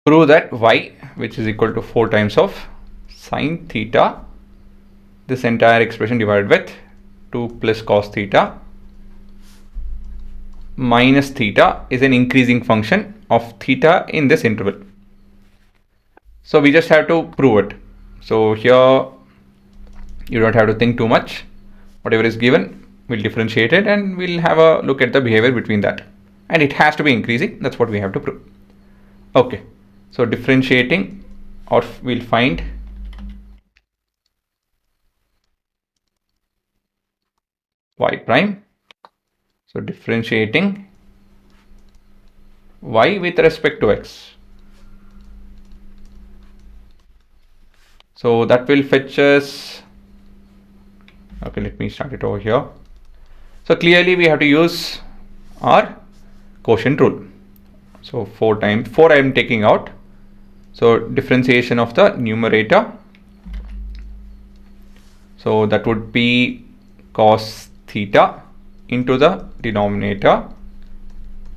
prove that y, which is equal to 4 times of sine theta, this entire expression divided with 2 plus cos theta minus theta is an increasing function of theta in this interval. So we just have to prove it. So here you don't have to think too much. Whatever is given, we'll differentiate it and we'll have a look at the behavior between that. And it has to be increasing. That's what we have to prove. Okay. So differentiating, or we'll find y prime. So differentiating y with respect to x. So that will fetch us, okay, let me start it over here. So clearly we have to use our quotient rule. So 4 times 4 I am taking out. So differentiation of the numerator. So that would be cos theta into the denominator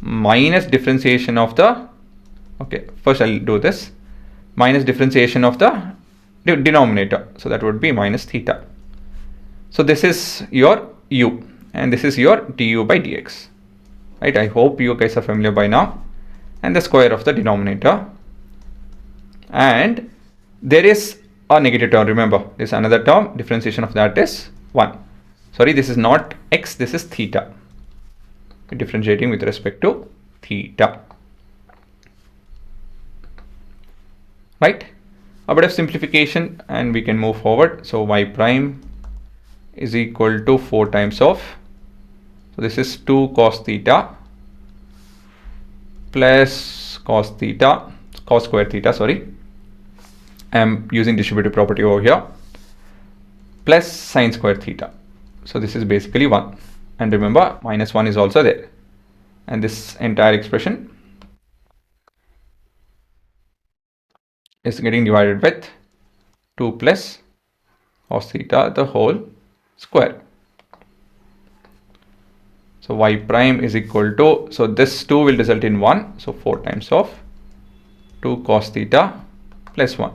minus differentiation of the, okay, first I'll do this, minus differentiation of the denominator. So that would be minus theta. So this is your u and this is your du by dx, right? I hope you guys are familiar by now. And the square of the denominator, and there is a negative term. Remember, there's another term, differentiation of that is 1. Sorry, this is not x, this is theta. We're differentiating with respect to theta, right? A bit of simplification and we can move forward. So y prime is equal to 4 times of, so this is 2 cos theta plus cos theta, cos square theta, sorry, I am using distributive property over here, plus sine square theta. So this is basically 1, and remember minus 1 is also there, and this entire expression is getting divided with 2 plus cos theta the whole square. So y prime is equal to, so this 2 will result in 1, so 4 times of 2 cos theta plus 1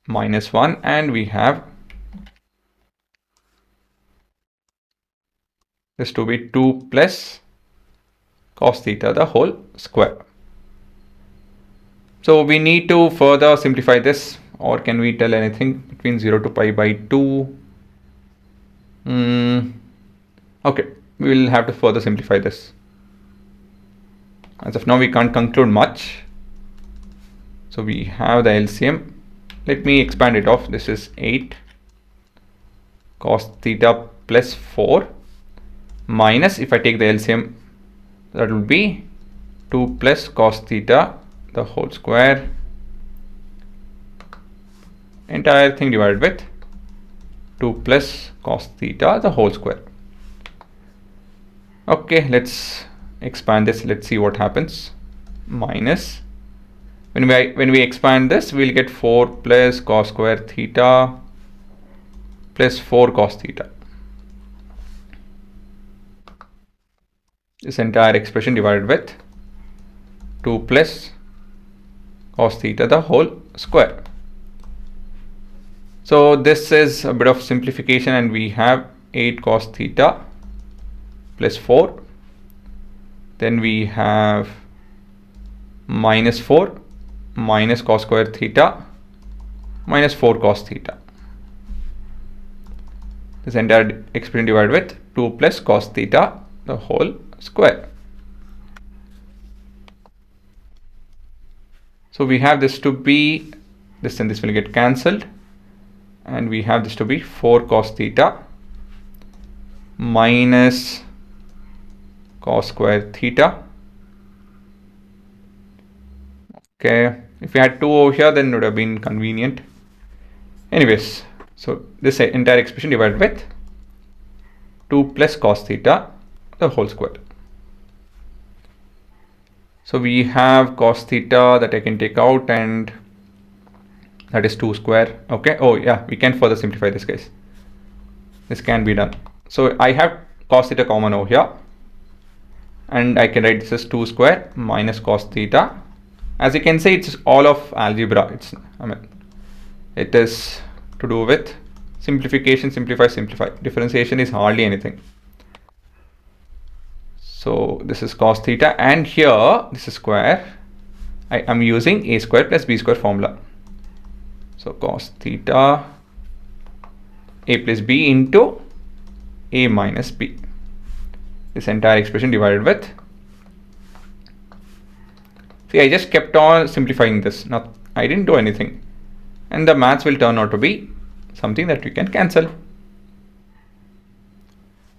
minus 1, and we have this to be 2 plus cos theta the whole square. So we need to further simplify this, or can we tell anything between 0 to pi by 2? Okay, we will have to further simplify this. As of now, we can't conclude much. So we have the LCM. Let me expand it off. This is 8 cos theta plus 4 minus, if I take the LCM, that will be 2 plus cos theta the whole square, entire thing divided with 2 plus cos theta the whole square. Okay, let's expand this. Let's see what happens. Minus, when we expand this, we'll get 4 plus cos square theta plus 4 cos theta. This entire expression divided with 2 plus cos theta the whole square. So this is a bit of simplification, and we have 8 cos theta plus 4. Then we have minus 4 minus cos square theta minus 4 cos theta. This entire expression divided with 2 plus cos theta the whole square. So we have this to be, this and this will get cancelled, and we have this to be 4 cos theta minus cos square theta. Okay, if we had 2 over here, then it would have been convenient. Anyways, so this entire expression divided with 2 plus cos theta the whole square. So we have cos theta that I can take out, and that is 2 square. Okay, oh yeah, we can further simplify this, guys. This can be done. So I have cos theta common over here, and I can write this as 2 square minus cos theta. As you can see, it's all of algebra. It is to do with simplification, simplify, simplify. Differentiation is hardly anything. So this is cos theta, and here this is square. I am using a square plus b square formula. So cos theta a plus b into a minus b. This entire expression divided with. See, I just kept on simplifying this. Now, I didn't do anything. And the maths will turn out to be something that we can cancel.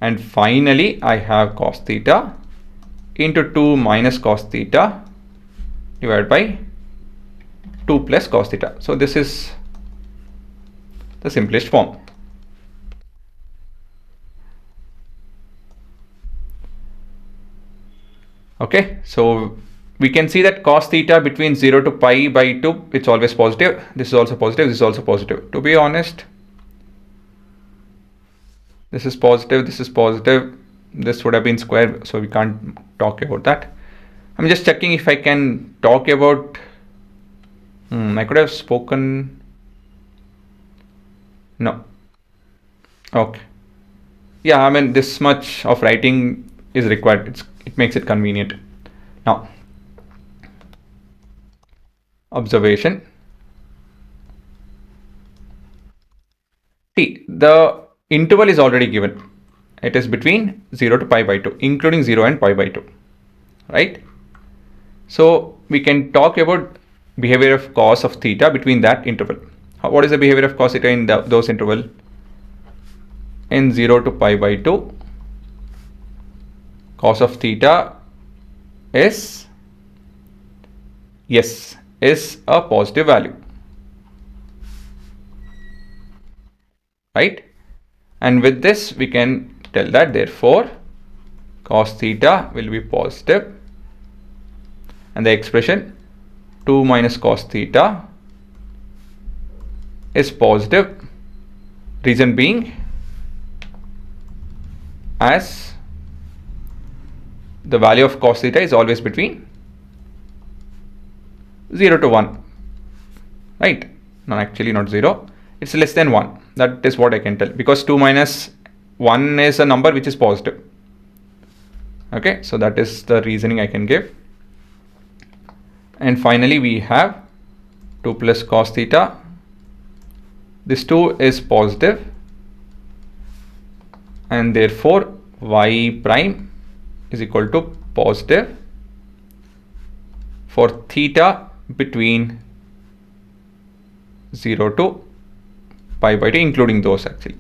And finally, I have cos theta into 2 minus cos theta divided by 2 plus cos theta. So this is the simplest form. Okay, so we can see that cos theta between 0 to pi by 2, it's always positive. This is also positive, this is also positive. To be honest, this is positive, this is positive. This would have been square, so we can't talk about that. I'm just checking if I can talk about, I could have spoken, no. Okay. Yeah, I mean, this much of writing is required. It makes it convenient. Now, observation. See, the interval is already given. It is between 0 to pi by 2, including 0 and pi by 2, right? So we can talk about behavior of cos of theta between that interval. What is the behavior of cos theta in those interval? In 0 to pi by 2, cos of theta is, yes, is a positive value, right? And with this we can tell that therefore cos theta will be positive, and the expression 2 minus cos theta is positive, reason being as the value of cos theta is always between 0 to 1, right? No, actually not 0, it's less than 1. That is what I can tell, because 2 minus 1 is a number which is positive. Okay, so that is the reasoning I can give. And finally we have 2 plus cos theta. This 2 is positive, and therefore y prime is equal to positive for theta between 0 to pi by 2, including those actually.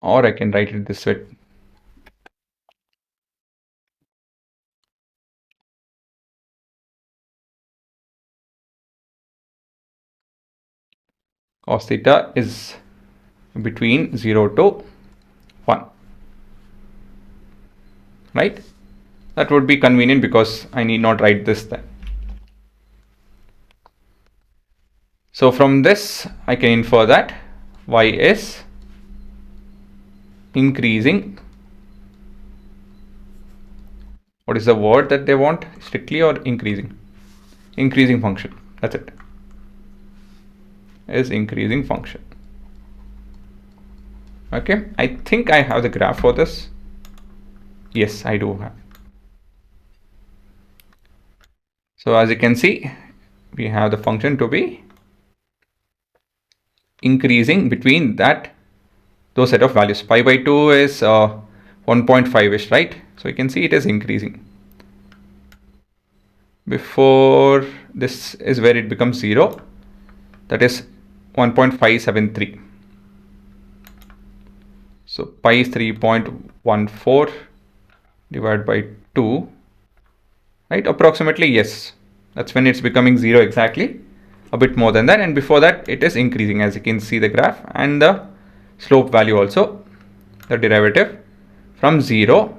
Or I can write it this way. Cos theta is between 0 to 1, right? That would be convenient because I need not write this then. So from this I can infer that y is increasing. What is the word that they want? Strictly or increasing? Increasing function. That's it. Is increasing function. Okay, I think I have the graph for this. Yes, I do have. So as you can see, we have the function to be increasing between those set of values. Pi by 2 is 1.5ish, right? So you can see it is increasing. Before this is where it becomes 0, that is 1.573. So pi is 3.14 divided by 2, right? Approximately, yes. That's when it's becoming 0 exactly. A bit more than that, and before that it is increasing, as you can see the graph, and the slope value also, the derivative from 0,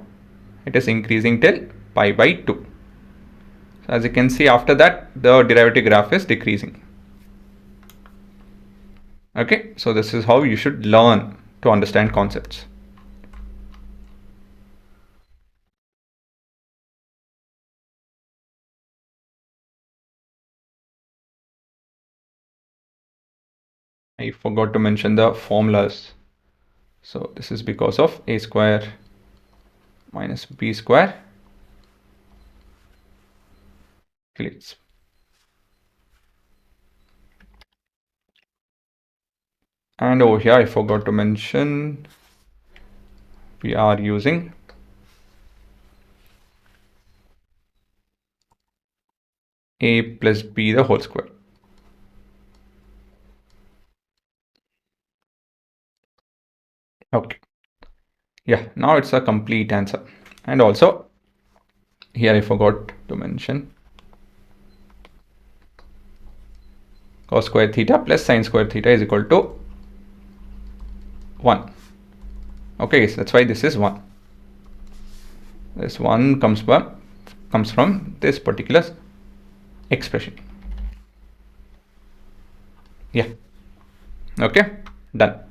it is increasing till pi by 2. So as you can see, after that the derivative graph is decreasing. Okay, so this is how you should learn to understand concepts. I forgot to mention the formulas. So this is because of a square minus b square clicks. And over here I forgot to mention we are using a plus b the whole square. Okay. Yeah, now it's a complete answer. And also here I forgot to mention cos square theta plus sin square theta is equal to 1. Okay, so that's why this is 1. This 1 comes from this particular expression. Yeah. Okay, done.